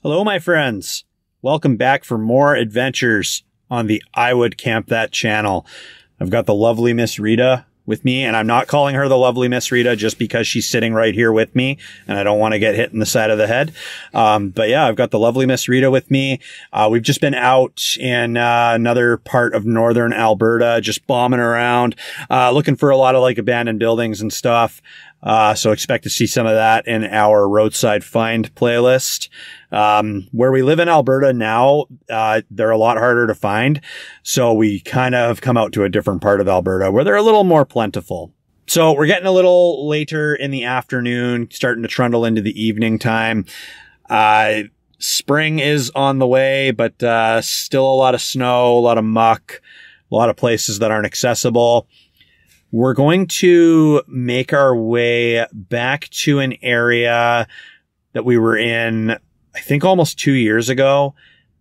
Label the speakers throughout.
Speaker 1: Hello, my friends. Welcome back for more adventures on the I Would Camp That channel. I've got the lovely Miss Rita with me, and I'm not calling her the lovely Miss Rita just because she's sitting right here with me, and I don't want to get hit in the side of the head. But yeah, I've got the lovely Miss Rita with me. We've just been out in another part of northern Alberta, just bombing around, looking for a lot of like abandoned buildings and stuff. So expect to see some of that in our roadside find playlist. Where we live in Alberta now, they're a lot harder to find. So we kind of come out to a different part of Alberta where they're a little more plentiful. So we're getting a little later in the afternoon, starting to trundle into the evening time. Spring is on the way, but, still a lot of snow, a lot of muck, a lot of places that aren't accessible. We're going to make our way back to an area that we were in, I think almost 2 years ago,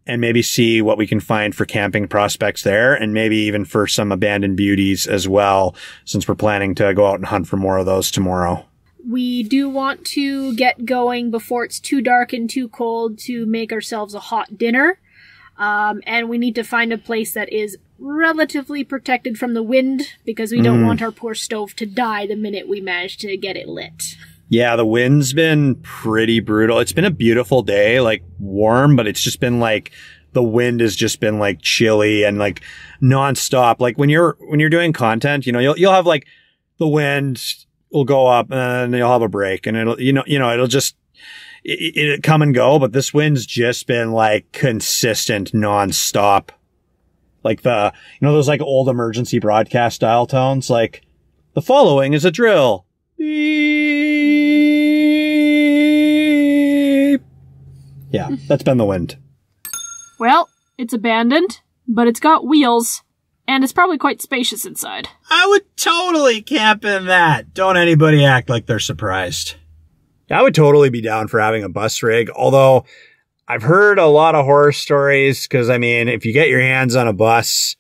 Speaker 1: and maybe see what we can find for camping prospects there, and maybe even for some abandoned beauties as well, since we're planning to go out and hunt for more of those tomorrow.
Speaker 2: We do want to get going before it's too dark and too cold to make ourselves a hot dinner. And we need to find a place that is relatively protected from the wind, because we don't want our poor stove to die the minute we manage to get it lit.
Speaker 1: Yeah, the wind's been pretty brutal. It's been a beautiful day, like warm, but it's just been like, the wind has just been like chilly and like nonstop. Like when you're doing content, you know, you'll have like the wind will go up and then you'll have a break, and it'll, it'll just, it come and go, but this wind's just been like consistent nonstop. Like those like old emergency broadcast dial tones, like the following is a drill. Beep. Yeah, that's been the wind.
Speaker 2: Well, it's abandoned, but it's got wheels, and it's probably quite spacious inside.
Speaker 1: I would totally camp in that. Don't anybody act like they're surprised. I would totally be down for having a bus rig, although I've heard a lot of horror stories, because, I mean, if you get your hands on a bus,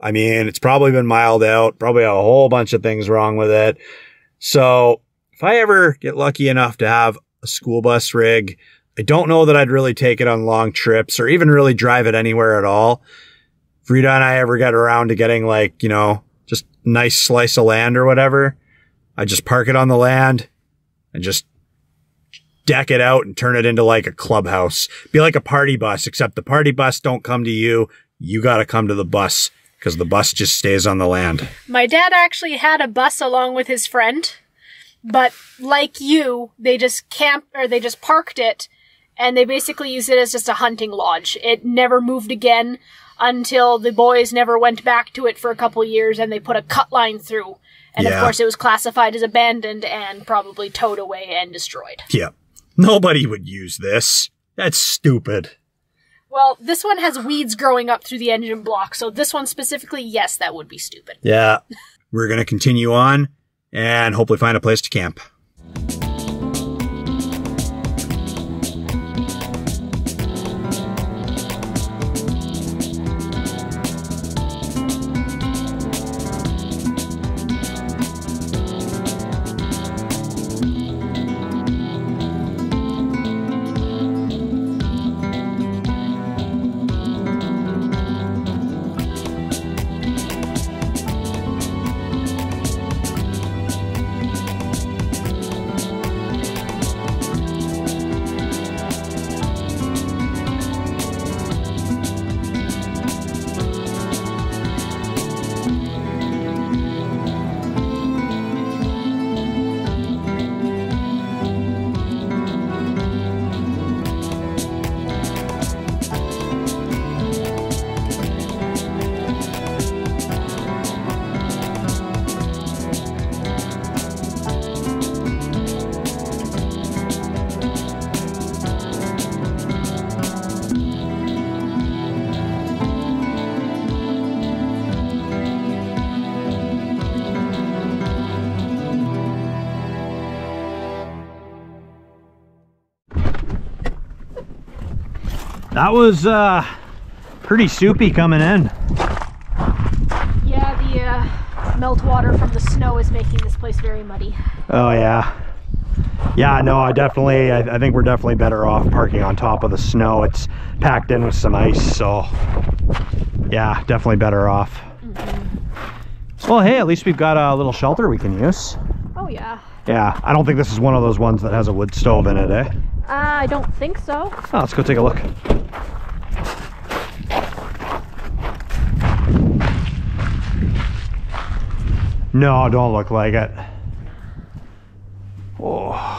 Speaker 1: I mean, it's probably been miled out, probably a whole bunch of things wrong with it. So if I ever get lucky enough to have a school bus rig, I don't know that I'd really take it on long trips or even really drive it anywhere at all. If Rita and I ever get around to getting like, just a nice slice of land or whatever, I'd just park it on the land and just deck it out and turn it into like a clubhouse. Be like a party bus, except the party bus don't come to you. You got to come to the bus, because the bus just stays on the land.
Speaker 2: My dad actually had a bus along with his friend, but like you, they just parked it, and they basically used it as just a hunting lodge. It never moved again until the boys never went back to it for a couple years, and they put a cut line through. And of course it was classified as abandoned and probably towed away and destroyed.
Speaker 1: Yeah. Nobody would use this. That's stupid.
Speaker 2: Well, this one has weeds growing up through the engine block, so this one specifically, yes, that would be stupid.
Speaker 1: Yeah. We're going to continue on and hopefully find a place to camp. That was pretty soupy coming in.
Speaker 2: Yeah, the meltwater from the snow is making this place very muddy.
Speaker 1: Oh yeah. Yeah, no, I think we're definitely better off parking on top of the snow. It's packed in with some ice, so yeah, definitely better off. Well, hey, at least we've got a little shelter we can use.
Speaker 2: Oh yeah.
Speaker 1: Yeah, I don't think this is one of those ones that has a wood stove in it, eh?
Speaker 2: I don't think so.
Speaker 1: Oh, let's go take a look. No, don't look like it. Oh.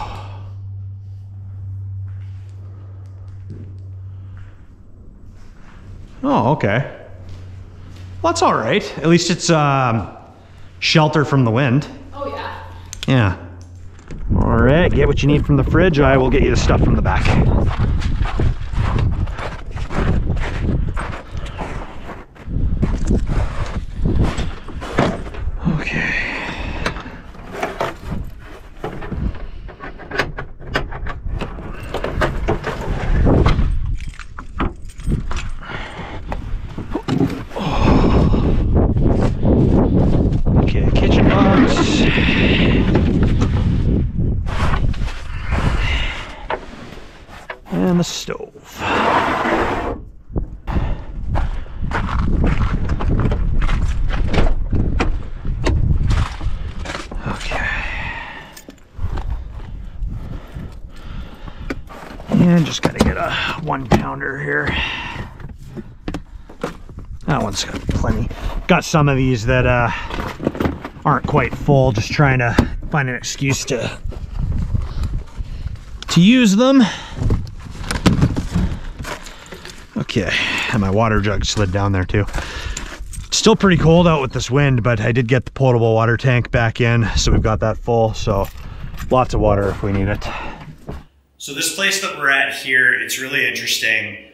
Speaker 1: Oh, okay. Well, that's all right. At least it's shelter from the wind.
Speaker 2: Oh yeah.
Speaker 1: Yeah. All right, get what you need from the fridge. I will get you the stuff from the back. Okay. Okay, kitchen box. And the stove. Okay. And just gotta get a 1 pounder here. That one's got plenty. Got some of these that aren't quite full, just trying to find an excuse to use them. Okay, and my water jug slid down there too. It's still pretty cold out with this wind, but I did get the potable water tank back in, so we've got that full, so lots of water if we need it. So this place that we're at here, it's really interesting.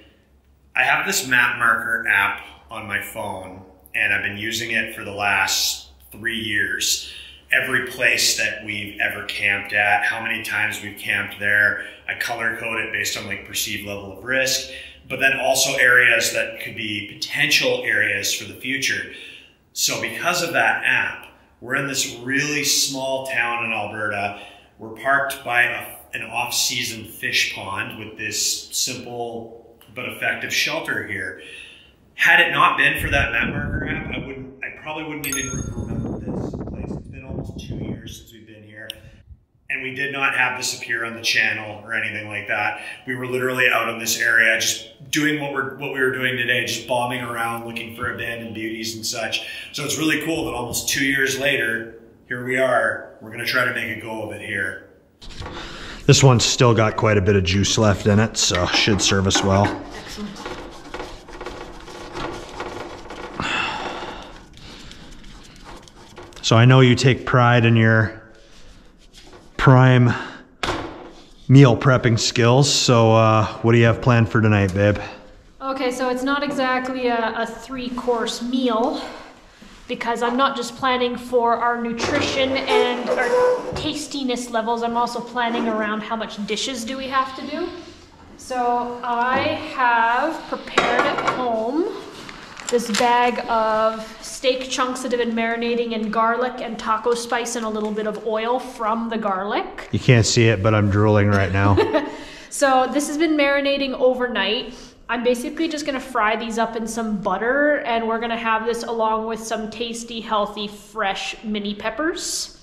Speaker 1: I have this map marker app on my phone, and I've been using it for the last 3 years. Every place that we've ever camped at, how many times we've camped there, I color code it based on like perceived level of risk, but then also areas that could be potential areas for the future. So because of that app, we're in this really small town in Alberta. We're parked by an off-season fish pond with this simple but effective shelter here. Had it not been for that map marker app, I probably wouldn't even remember this place. It's been almost 2 years since we've been here. And we did not have this appear on the channel or anything like that. We were literally out in this area just doing what we were doing today, just bombing around looking for abandoned beauties and such. So it's really cool that almost 2 years later, here we are. We're gonna try to make a go of it here. This one's still got quite a bit of juice left in it, so should serve us well.
Speaker 2: Excellent.
Speaker 1: So I know you take pride in your prime meal prepping skills. So what do you have planned for tonight, babe?
Speaker 2: Okay, so it's not exactly a 3-course meal, because I'm not just planning for our nutrition and our tastiness levels, I'm also planning around how much dishes do we have to do. So I have prepared at home this bag of steak chunks that have been marinating in garlic and taco spice and a little bit of oil from the garlic.
Speaker 1: You can't see it, but I'm drooling right now.
Speaker 2: So this has been marinating overnight. I'm basically just gonna fry these up in some butter, and we're gonna have this along with some tasty, healthy, fresh mini peppers.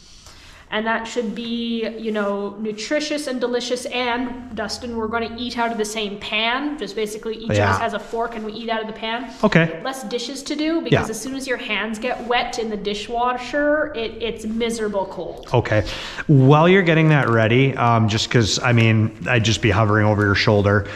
Speaker 2: And that should be, you know, nutritious and delicious. And Dustin, we're gonna eat out of the same pan. Just basically each of us has a fork and we eat out of the pan.
Speaker 1: Okay.
Speaker 2: Less dishes to do, because as soon as your hands get wet in the dishwasher, it's miserable cold.
Speaker 1: Okay. While you're getting that ready, just because, I mean, I'd just be hovering over your shoulder.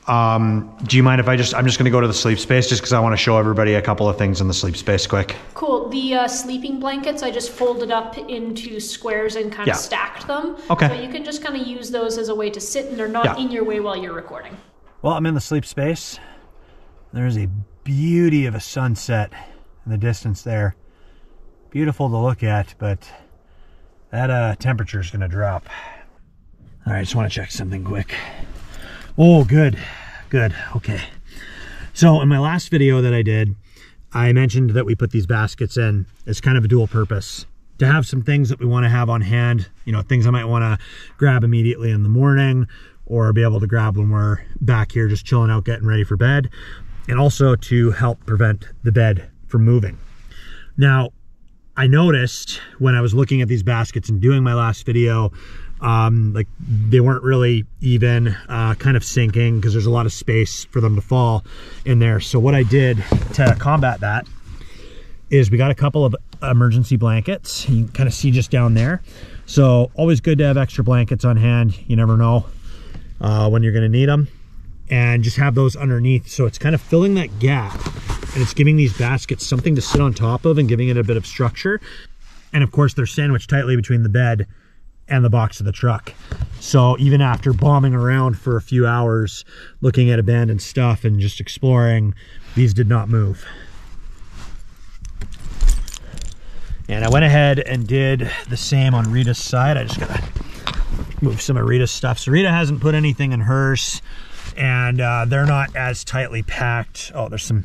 Speaker 1: Do you mind if I'm just gonna go to the sleep space just because I want to show everybody a couple of things in the sleep space quick.
Speaker 2: Cool. The sleeping blankets, I just folded up into squares and kind of stacked them.
Speaker 1: Okay.
Speaker 2: So you can just kind of use those as a way to sit, and they're not in your way while you're recording.
Speaker 1: Well, I'm in the sleep space. There's a beauty of a sunset in the distance there. Beautiful to look at, but that temperature is gonna drop. All right, just want to check something quick. Oh, good. Good. Okay. So in my last video that I did, I mentioned that we put these baskets in as kind of a dual purpose. to have some things that we want to have on hand, you know, things I might want to grab immediately in the morning or be able to grab when we're back here just chilling out, getting ready for bed, and also to help prevent the bed from moving. Now, I noticed when I was looking at these baskets and doing my last video, like they weren't really even, kind of sinking because there's a lot of space for them to fall in there. So what I did to combat that is we got a couple of emergency blankets. You can kind of see just down there. So always good to have extra blankets on hand. You never know when you're going to need them. And just have those underneath. So it's kind of filling that gap, and it's giving these baskets something to sit on top of and giving it a bit of structure. And of course, they're sandwiched tightly between the bed and the box of the truck. So even after bombing around for a few hours, looking at abandoned stuff and just exploring, these did not move. And I went ahead and did the same on Rita's side. I just gotta move some of Rita's stuff. So Rita hasn't put anything in hers, and they're not as tightly packed. Oh, there's some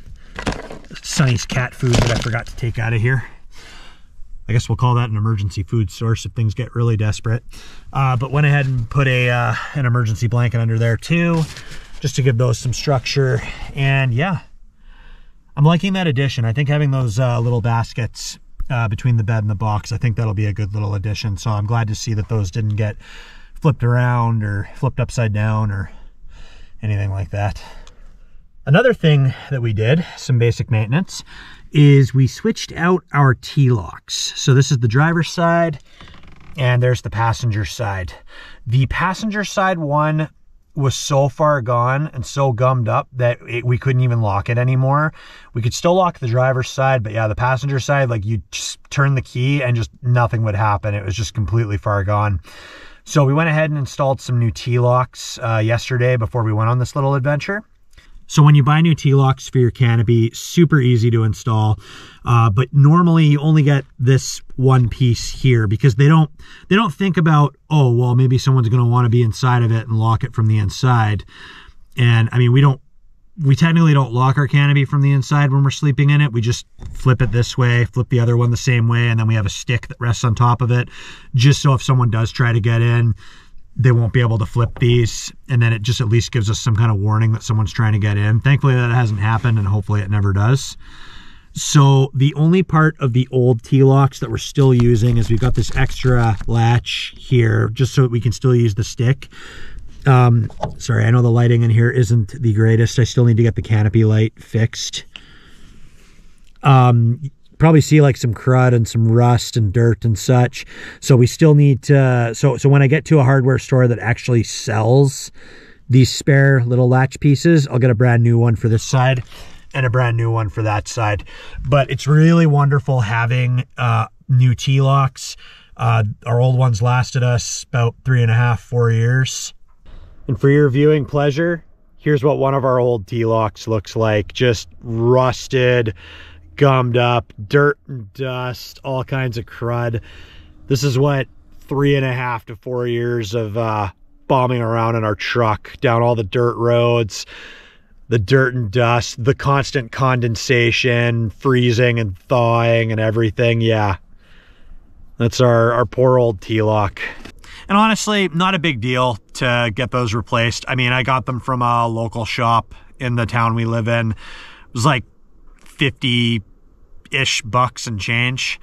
Speaker 1: Sonny's cat food that I forgot to take out of here. I guess we'll call that an emergency food source if things get really desperate. But went ahead and put an emergency blanket under there too, just to give those some structure. And yeah, I'm liking that addition. I think having those little baskets between the bed and the box, I think that'll be a good little addition. So I'm glad to see that those didn't get flipped around or flipped upside down or anything like that. Another thing that we did, some basic maintenance, is we switched out our T-locks. So this is the driver's side and there's the passenger side. The passenger side one was so far gone and so gummed up that we couldn't even lock it anymore. We could still lock the driver's side, but yeah, the passenger side, like you just turn the key and just nothing would happen. It was just completely far gone. So we went ahead and installed some new T-locks yesterday before we went on this little adventure. So when you buy new T-locks for your canopy, super easy to install, but normally you only get this one piece here because they don't think about, oh, well, maybe someone's going to want to be inside of it and lock it from the inside. And I mean, we technically don't lock our canopy from the inside when we're sleeping in it. We just flip it this way, flip the other one the same way, and then we have a stick that rests on top of it, just so if someone does try to get in, they won't be able to flip these, and then it just at least gives us some kind of warning that someone's trying to get in. Thankfully that hasn't happened, and hopefully it never does. So the only part of the old T-locks that we're still using is we've got this extra latch here just so that we can still use the stick. Sorry, I know the lighting in here isn't the greatest. I still need to get the canopy light fixed. Probably see like some crud and some rust and dirt and such. So we still need to, so when I get to a hardware store that actually sells these spare little latch pieces, I'll get a brand new one for this side and a brand new one for that side. But it's really wonderful having new T-locks. Our old ones lasted us about 3.5, 4 years. And for your viewing pleasure, here's what one of our old T-locks looks like. Just rusted, gummed up, dirt and dust, all kinds of crud. This is what 3.5 to 4 years of bombing around in our truck, down all the dirt roads, the dirt and dust, the constant condensation, freezing and thawing and everything. Yeah, that's our poor old T-lock. And honestly, not a big deal to get those replaced. I mean, I got them from a local shop in the town we live in. It was like 50-ish bucks and change.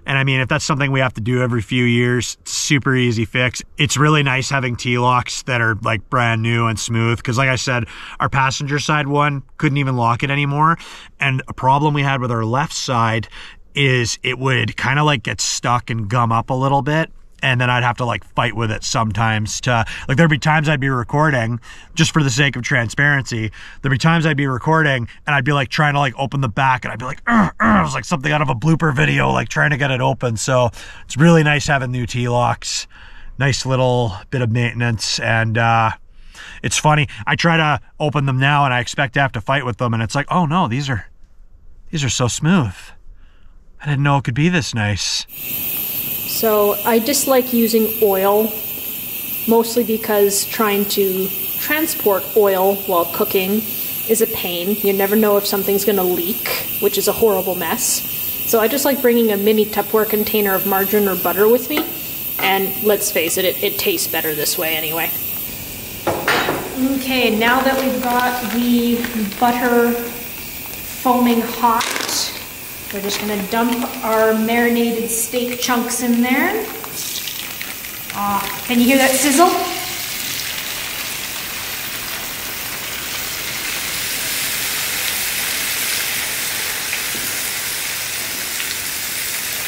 Speaker 1: And I mean, if that's something we have to do every few years, it's super easy fix. It's really nice having T-locks that are like brand new and smooth. Cause like I said, our passenger side one couldn't even lock it anymore. And a problem we had with our left side is it would kind of like get stuck and gum up a little bit. And then I'd have to like fight with it sometimes to, like, there'd be times I'd be recording, just for the sake of transparency, there'd be times I'd be recording and I'd be like trying to like open the back and I'd be like, it was like something out of a blooper video, like trying to get it open. So it's really nice having new T-locks, nice little bit of maintenance. And it's funny, I try to open them now and I expect to have to fight with them. And it's like, oh no, these are so smooth. I didn't know it could be this nice.
Speaker 2: So I dislike using oil, mostly because trying to transport oil while cooking is a pain. You never know if something's going to leak, which is a horrible mess. So I just like bringing a mini Tupperware container of margarine or butter with me. And let's face it, it tastes better this way anyway. Okay, now that we've got the butter foaming hot, we're just gonna dump our marinated steak chunks in there. Can you hear that sizzle?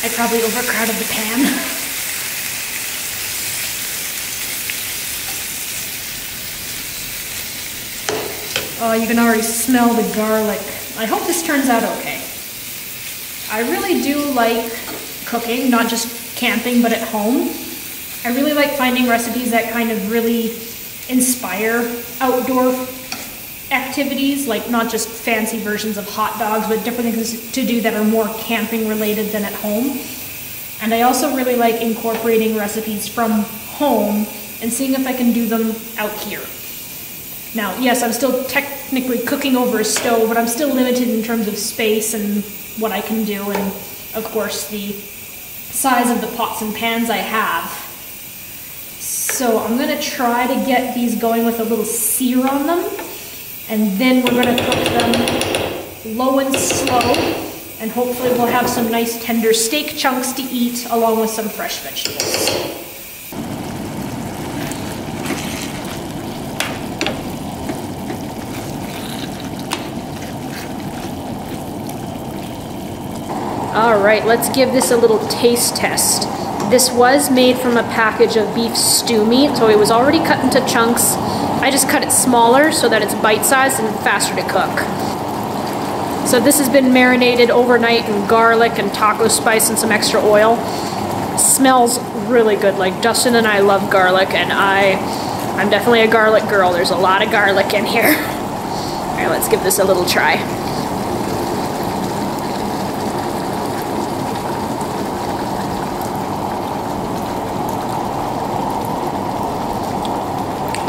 Speaker 2: I probably overcrowded the pan. Oh, you can already smell the garlic. I hope this turns out okay. I really do like cooking, not just camping, but at home. I really like finding recipes that kind of really inspire outdoor activities, like not just fancy versions of hot dogs, but different things to do that are more camping related than at home. And I also really like incorporating recipes from home and seeing if I can do them out here. Now, yes, I'm still technically cooking over a stove, but I'm still limited in terms of space and what I can do, and of course the size of the pots and pans I have. So I'm gonna try to get these going with a little sear on them, and then we're gonna cook them low and slow, and hopefully we'll have some nice tender steak chunks to eat along with some fresh vegetables. All right, let's give this a little taste test. This was made from a package of beef stew meat, so it was already cut into chunks. I just cut it smaller so that it's bite-sized and faster to cook. So this has been marinated overnight in garlic and taco spice and some extra oil. It smells really good. Like, Justin and I love garlic, and I'm definitely a garlic girl. There's a lot of garlic in here. All right, let's give this a little try.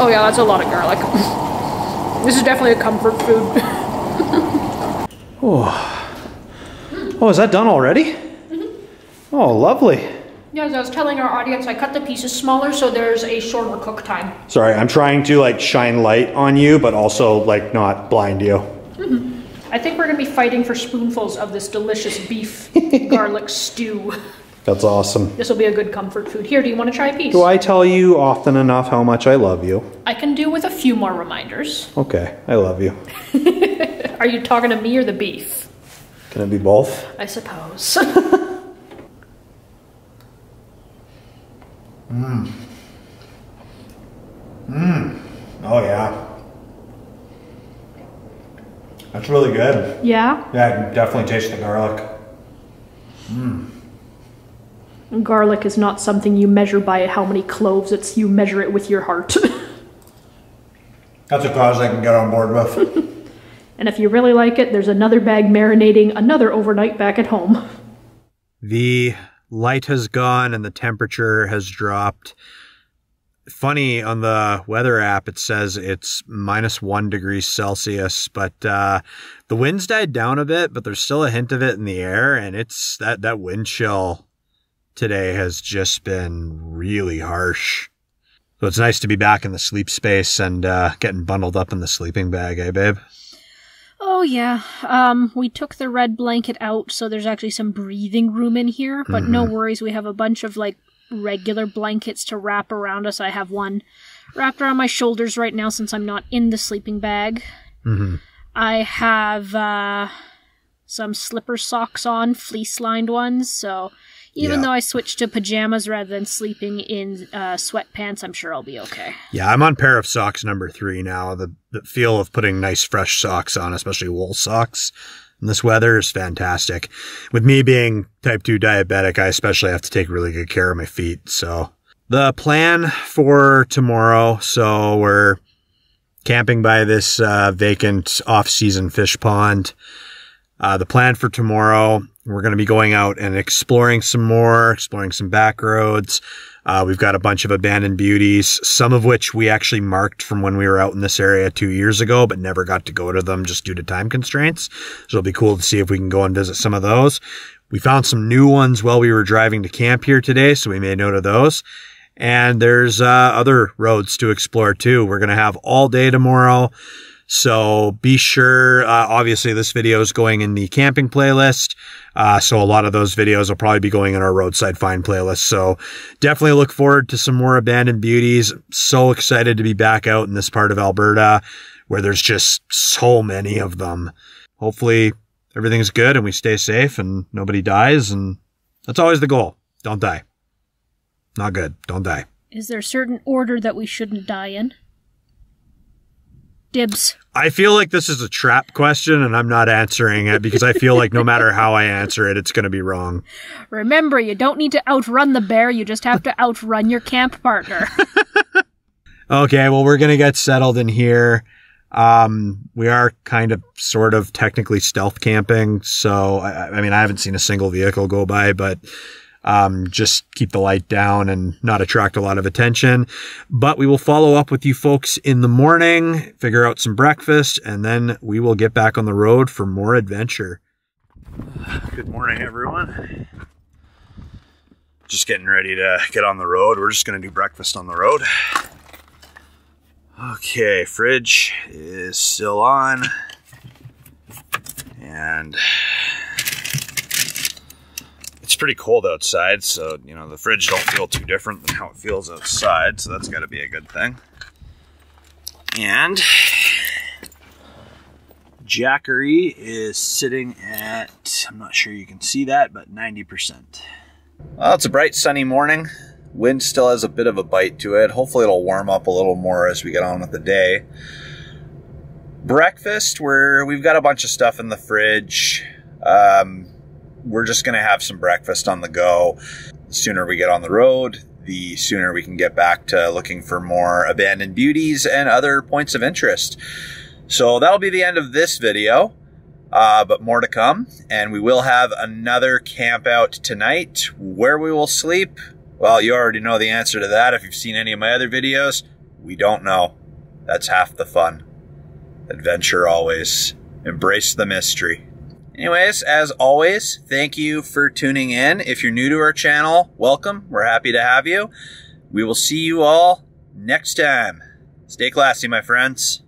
Speaker 2: Oh yeah, that's a lot of garlic. This is definitely a comfort food.
Speaker 1: Oh, is that done already? Mm-hmm. Oh, lovely.
Speaker 2: Yeah, as I was telling our audience, I cut the pieces smaller so there's a shorter cook time.
Speaker 1: Sorry, I'm trying to like shine light on you, but also like not blind you.
Speaker 2: Mm-hmm. I think we're gonna be fighting for spoonfuls of this delicious beef garlic stew.
Speaker 1: That's awesome.
Speaker 2: This will be a good comfort food. Here, do you want to try a piece?
Speaker 1: Do I tell you often enough how much I love you?
Speaker 2: I can do with a few more reminders.
Speaker 1: Okay, I love you.
Speaker 2: Are you talking to me or the beef?
Speaker 1: Can it be both?
Speaker 2: I suppose.
Speaker 1: Oh yeah. That's really good.
Speaker 2: Yeah?
Speaker 1: Yeah, I can definitely taste the garlic.
Speaker 2: Garlic is not something you measure by how many cloves, you measure it with your heart.
Speaker 1: That's a cause I can get on board with.
Speaker 2: And if you really like it, there's another bag marinating another overnight back at home.
Speaker 1: The light has gone and the temperature has dropped. Funny, on the weather app, it says it's -1 degree Celsius, but the wind's died down a bit, but there's still a hint of it in the air, and it's that wind chill today has just been really harsh. So it's nice to be back in the sleep space and getting bundled up in the sleeping bag, eh, babe?
Speaker 2: Oh, yeah. We took the red blanket out, so there's actually some breathing room in here, but no worries. We have a bunch of, like, regular blankets to wrap around us. I have one wrapped around my shoulders right now since I'm not in the sleeping bag. I have some slipper socks on, fleece-lined ones, so even though I switched to pajamas rather than sleeping in sweatpants, I'm sure I'll be okay. Yeah, I'm on pair of socks number 3 now. The feel of putting nice fresh socks on, especially wool socks in this weather, is fantastic. With me being type 2 diabetic, I especially have to take really good care of my feet. So the plan for tomorrow, so we're camping by this vacant off-season fish pond. The plan for tomorrow, we're going to be going out and exploring some back roads. We've got a bunch of abandoned beauties, some of which we actually marked from when we were out in this area 2 years ago, but never got to go to them just due to time constraints. So it'll be cool to see if we can go and visit some of those.
Speaker 1: We found some new ones while we were driving to camp here today, so we made note of those. And there's other roads to explore too. We're going to have all day tomorrow. So be sure, obviously this video is going in the camping playlist. So a lot of those videos will probably be going in our roadside find playlist. So definitely look forward to some more abandoned beauties. So excited to be back out in this part of Alberta where there's just so many of them. Hopefully everything's good and we stay safe and nobody dies. And that's always the goal. Don't die. Not good. Don't die.
Speaker 2: Is there a certain order that we shouldn't die in? Dibs.
Speaker 1: I feel like this is a trap question and I'm not answering it because I feel like no matter how I answer it, it's going to be wrong.
Speaker 2: Remember, you don't need to outrun the bear. You just have to outrun your camp partner.
Speaker 1: Okay, well, we're going to get settled in here. We are kind of sort of technically stealth camping. So, I mean, I haven't seen a single vehicle go by, but just keep the light down and not attract a lot of attention. But we will follow up with you folks in the morning, figure out some breakfast, and then we will get back on the road for more adventure. Good morning, everyone. Just getting ready to get on the road. We're just going to do breakfast on the road. Okay, fridge is still on. And it's pretty cold outside, so, you know, the fridge don't feel too different than how it feels outside, so that's got to be a good thing. And Jackery is sitting at, I'm not sure you can see that, but 90%. Well, it's a bright sunny morning. Wind still has a bit of a bite to it. Hopefully it'll warm up a little more as we get on with the day. Breakfast, we've got a bunch of stuff in the fridge. We're just going to have some breakfast on the go. The sooner we get on the road, the sooner we can get back to looking for more abandoned beauties and other points of interest. So that'll be the end of this video, but more to come. And we will have another camp out tonight. Where we will sleep, well, you already know the answer to that. If you've seen any of my other videos, we don't know. That's half the fun. Adventure always. Embrace the mystery. Anyways, as always, thank you for tuning in. If you're new to our channel, welcome. We're happy to have you. We will see you all next time. Stay classy, my friends.